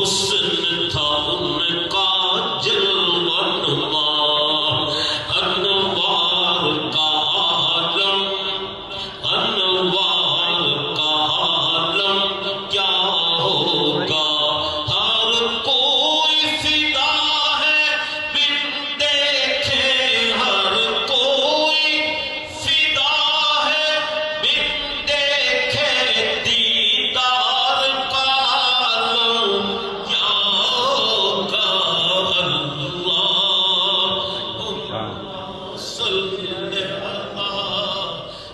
حسن تھا ان کا جلوہ نما، انوار کا عالم، انوار کا عالم کیا ہوگا؟ ہر کوئی فدا ہے بن دیکھے، ہر کوئی فدا ہے بن دیکھے، دیدار کا عالم کیا ہوگا؟ اللہم صلی علی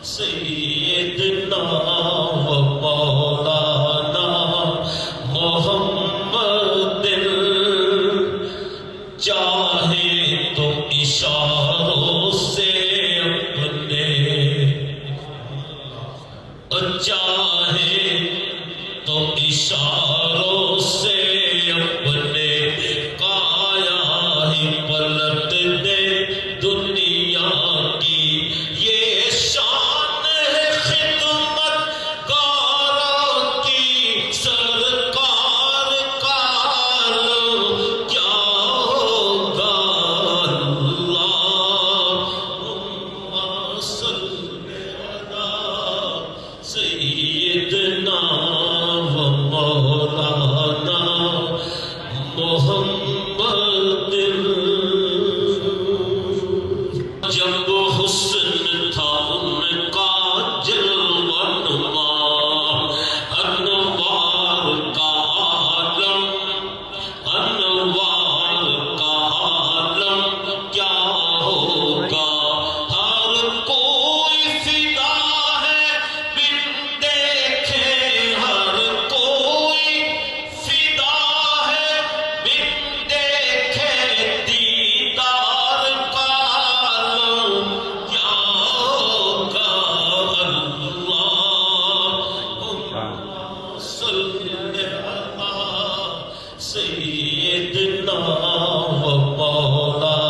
سیدنا و مولانا محمد، چاہے تو اشاروں سے اپنے، چاہے تو اشاروں سے اپنے، کایا ہی پلٹ دے دنیا کی، یہ شان ہے خدمت گاروں کی، سرکار کا عالم کیا ہوگا؟ اللہم صلی علی سیدنا و مولانا محمد۔ جب حسن تھا ان کا جلوہ نما، انوار کا عالم، انوار کا عالم کیا ہوگا؟ ہر کوئی فدا ہے بن دیکھے، ہر کوئی فدا ہے بن دیکھے، دیدار کا عالم کیا ہوگا؟ اللہم صلی علی سیدنا و مولانا